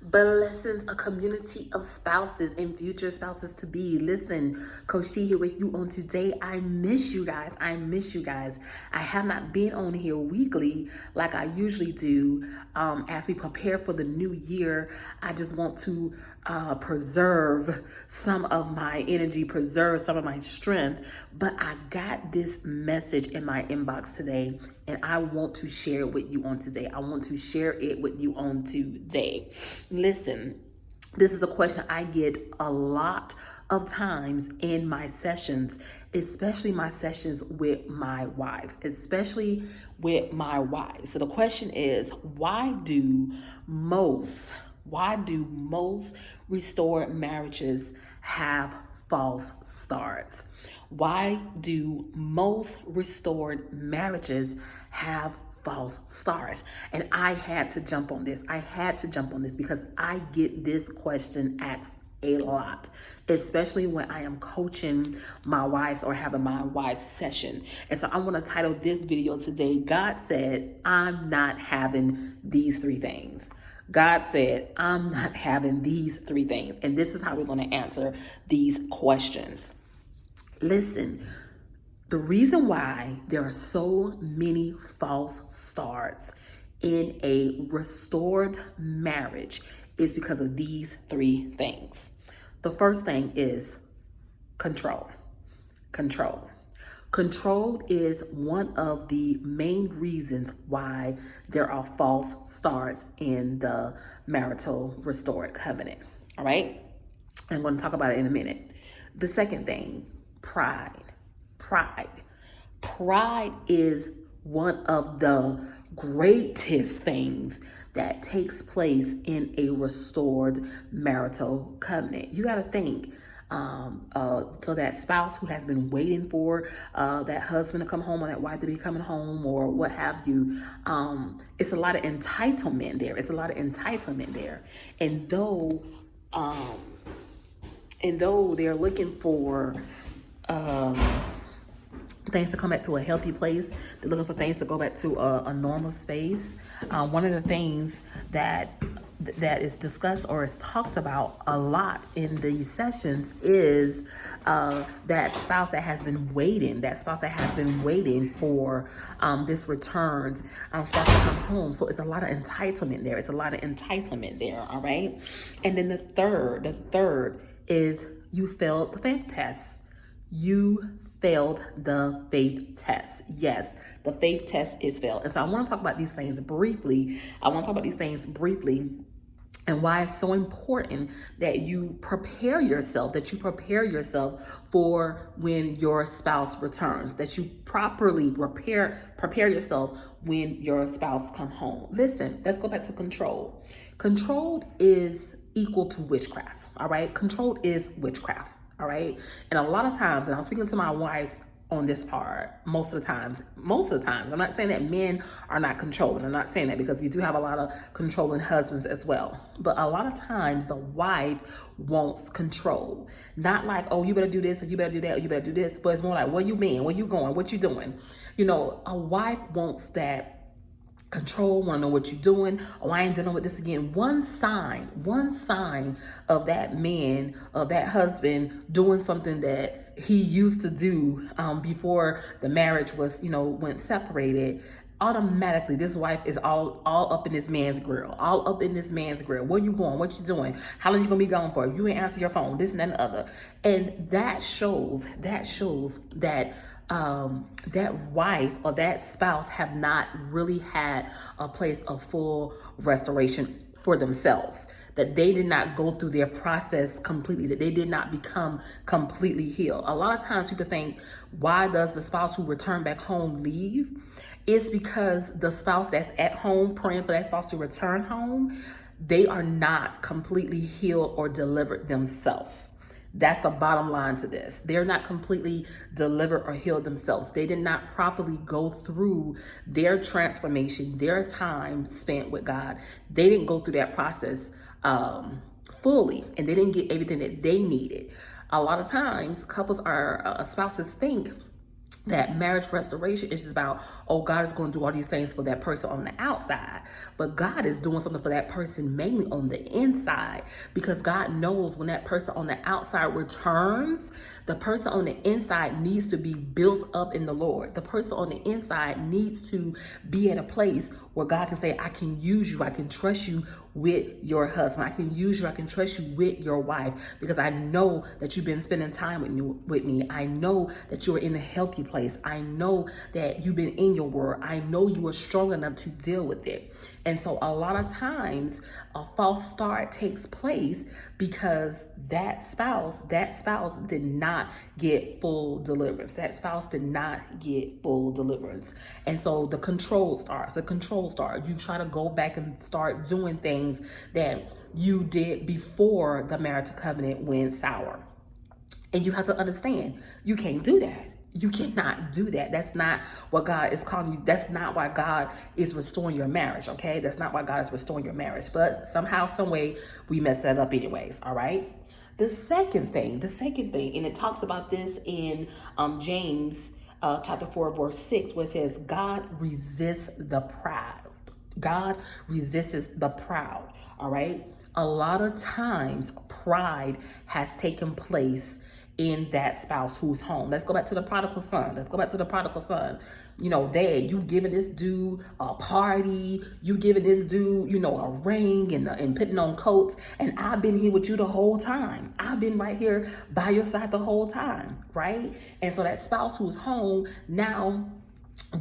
Blessings, a community of spouses and future spouses to be. Listen, Coach T here with you on today. I miss you guys. I have not been on here weekly like I usually do. As we prepare for the new year, I just want to preserve some of my energy, preserve some of my strength. But I got this message in my inbox today, and I want to share it with you on today. Listen, this is a question I get a lot of times in my sessions, especially my sessions with my wives, So the question is, why do most restored marriages have false starts? Why do most restored marriages have false starts? And I had to jump on this. Because I get this question asked a lot, especially when I am coaching my wives or having my wives session. And so I want to title this video today, God said, I'm not having these three things. God said, I'm not having these three things. And this is how we're going to answer these questions. Listen, the reason why there are so many false starts in a restored marriage is because of these three things. The first thing is control. Control is one of the main reasons why there are false starts in the marital restored covenant. All right? I'm going to talk about it in a minute. The second thing, pride. Pride is one of the greatest things that takes place in a restored marital covenant. You got to think, so that spouse who has been waiting for that husband to come home or that wife to be coming home or what have you, it's a lot of entitlement there. And though they're looking for things to come back to a healthy place, they're looking for things to go back to a normal space. One of the things that is discussed or is talked about a lot in these sessions is that spouse that has been waiting for this returned spouse to come home. So it's a lot of entitlement there. All right. And then the third is you failed the faith test. Yes, the faith test is failed. And so I want to talk about these things briefly. And why it's so important that you prepare yourself for when your spouse returns, that you properly prepare yourself when your spouse come home. Listen, let's go back to control. Control is equal to witchcraft, all right? Control is witchcraft, all right? And a lot of times, and I'm speaking to my wife on this part, most of the times, I'm not saying that men are not controlling. I'm not saying that, because we do have a lot of controlling husbands as well. But a lot of times the wife wants control. Not like, oh, you better do this, or you better do that, or you better do this. But it's more like, where you been? Where you going? What you doing? You know, a wife wants that control, want to know what you're doing. Oh, I ain't dealing with this again. One sign of that man, of that husband doing something that he used to do before the marriage was, went separated. Automatically, this wife is all up in this man's grill. Where you going? What you doing? How long you gonna be gone for? You ain't answer your phone. This and that and the other. And that shows that that wife or that spouse have not really had a place of full restoration for themselves, that they did not go through their process completely, that they did not become completely healed. A lot of times people think, why does the spouse who returned back home leave? It's because the spouse that's at home praying for that spouse to return home, they are not completely healed or delivered themselves. That's the bottom line to this. They're not completely delivered or healed themselves. They did not properly go through their transformation, their time spent with God. They didn't go through that process fully, and they didn't get everything that they needed. A lot of times, spouses think that marriage restoration is just about, oh, God is going to do all these things for that person on the outside, but God is doing something for that person mainly on the inside, because God knows when that person on the outside returns, the person on the inside needs to be built up in the Lord. The person on the inside needs to be at a place where God can say, I can use you, I can trust you with your husband, I can use you, I can trust you with your wife, because I know that you've been spending time with me. I know that you're in a healthy place. I know that you've been in your word. I know you are strong enough to deal with it. And so a lot of times a false start takes place because that spouse did not get full deliverance. That spouse did not get full deliverance. And so the control starts. You try to go back and start doing things that you did before the marital covenant went sour. And you have to understand, you can't do that. You cannot do that. That's not what God is calling you. That's not why God is restoring your marriage, okay? That's not why God is restoring your marriage. But somehow, some way, we mess that up anyways, all right? The second thing, and it talks about this in James chapter 4, verse 6, where it says, God resists the proud. God resists the proud, all right? A lot of times, pride has taken place in that spouse who's home. Let's go back to the prodigal son. You know, dad, you giving this dude a party, you giving this dude, you know, a ring and putting on coats, and I've been here with you the whole time. I've been right here by your side the whole time, right? And so that spouse who's home now,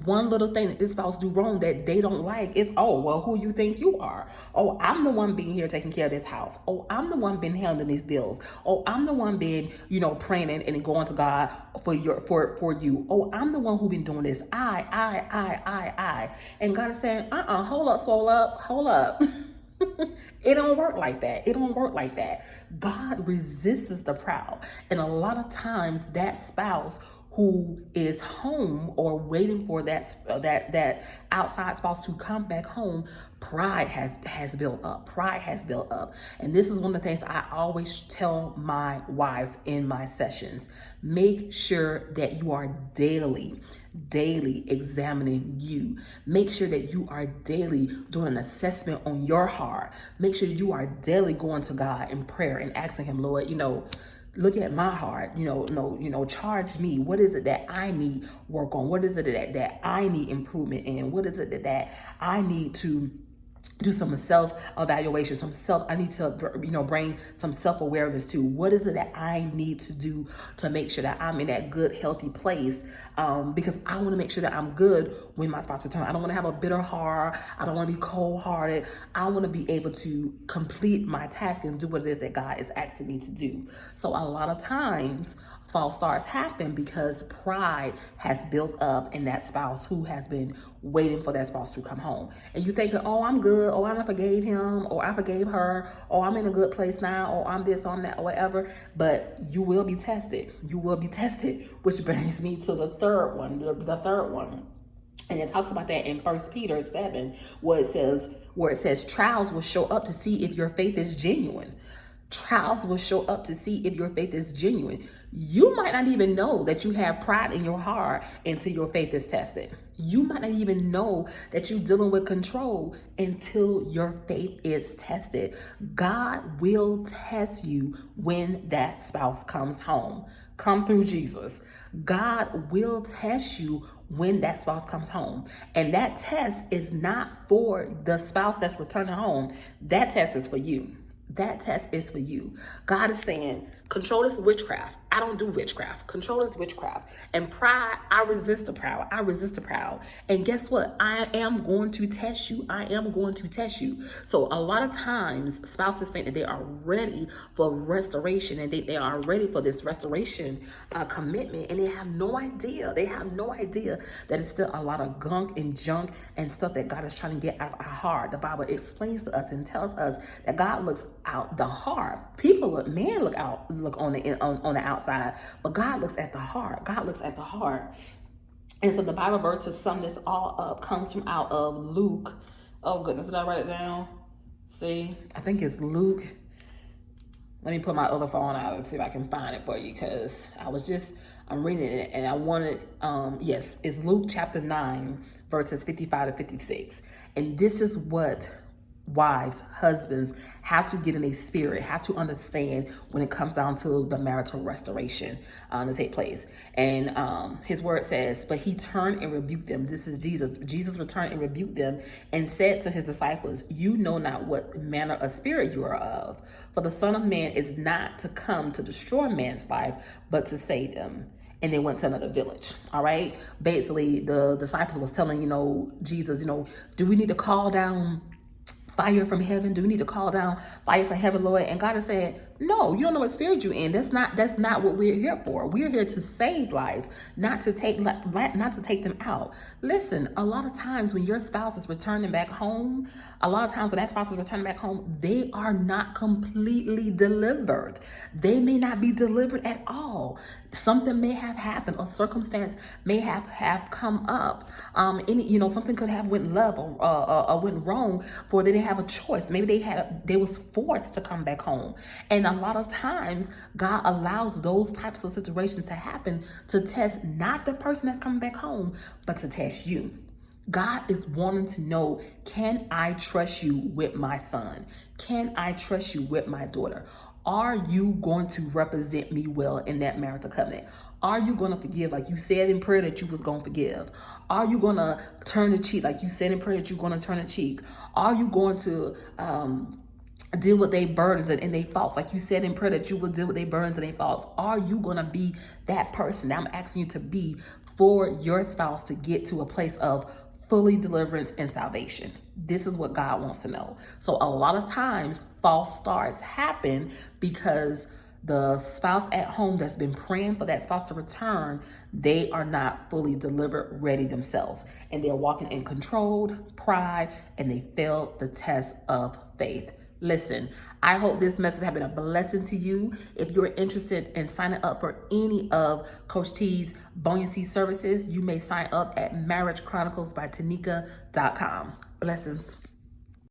one little thing that this spouse do wrong that they don't like is, oh, well, who you think you are? Oh, I'm the one being here taking care of this house. Oh, I'm the one been handling these bills. Oh, I'm the one been, you know, praying and going to God for you. Oh, I'm the one who been doing this. I. And God is saying, hold up. It don't work like that. God resists the proud. And a lot of times that spouse who is home or waiting for that outside spouse to come back home, pride has built up. And this is one of the things I always tell my wives in my sessions. Make sure that you are daily examining you. Make sure that you are daily doing an assessment on your heart. Make sure you are daily going to God in prayer and asking him, Lord, you know, look at my heart, charge me. What is it that I need work on? What is it that I need improvement in? What is it that I need to do some self-evaluation, I need to, bring some self-awareness to. What is it that I need to do to make sure that I'm in that good, healthy place? Because I want to make sure that I'm good when my spouse returns. I don't want to have a bitter heart. I don't want to be cold-hearted. I want to be able to complete my task and do what it is that God is asking me to do. So a lot of times, false starts happen because pride has built up in that spouse who has been waiting for that spouse to come home. And you thinking, oh, I'm good, or I forgave him, or I forgave her, or I'm in a good place now, or I'm this, or I'm that, or whatever. But you will be tested. Which brings me to the third one. And it talks about that in 1 Peter 7, where it says trials will show up to see if your faith is genuine. Trials will show up to see if your faith is genuine. You might not even know that you have pride in your heart until your faith is tested. You might not even know that you're dealing with control until your faith is tested. God will test you when that spouse comes home. Come through Jesus. God will test you when that spouse comes home. And that test is not for the spouse that's returning home. That test is for you. That test is for you. God is saying, control is witchcraft. I don't do witchcraft. Control is witchcraft. And pride, I resist the proud. And guess what? I am going to test you. So a lot of times, spouses think that they are ready for restoration and they are ready for this restoration commitment. And they have no idea. That it's still a lot of gunk and junk and stuff that God is trying to get out of our heart. The Bible explains to us and tells us that God looks out the heart. Men look on the outside, but God looks at the heart. And so the Bible verse to sum this all up comes from out of Luke. Oh goodness, did I write it down? See, I think it's Luke. Let me put my other phone out and see if I can find it for you, because I was just I'm reading it, and I wanted, yes, it's Luke chapter 9, verses 55 to 56. And this is what wives, husbands have to get in a spirit, have to understand when it comes down to the marital restoration to take place. And his word says, but he turned and rebuked them. This is Jesus. Jesus returned and rebuked them and said to his disciples, you know not what manner of spirit you are of. For the Son of Man is not to come to destroy man's life, but to save them. And they went to another village. All right. Basically, the disciples was telling, Jesus, do we need to call down fire from heaven? Do we need to call down fire from heaven, Lord? And God has said, no, you don't know what spirit you're in. That's not what we're here for. We're here to save lives, not to take them out. Listen, a lot of times when your spouse is returning back home, they are not completely delivered. They may not be delivered at all. Something may have happened, a circumstance may have come up. Something could have went left or went wrong, for they didn't have a choice. Maybe they was forced to come back home. And a lot of times God allows those types of situations to happen to test not the person that's coming back home, but to test you. God is wanting to know, can I trust you with my son? Can I trust you with my daughter? Are you going to represent me well in that marital covenant? Are you going to forgive like you said in prayer that you was going to forgive? Are you going to turn the cheek like you said in prayer that you're going to turn the cheek? Are you going to deal with their burdens and their faults like you said in prayer that you will deal with their burdens and their faults? Are you going to be that person that I'm asking you to be for your spouse to get to a place of fully deliverance and salvation? This is what God wants to know. So a lot of times false starts happen because the spouse at home that's been praying for that spouse to return, they are not fully delivered, ready themselves. And they're walking in controlled pride, and they failed the test of faith. Listen, I hope this message has been a blessing to you. If you're interested in signing up for any of Coach T's buoyancy services, you may sign up at marriagechroniclesbytanika.com. Blessings.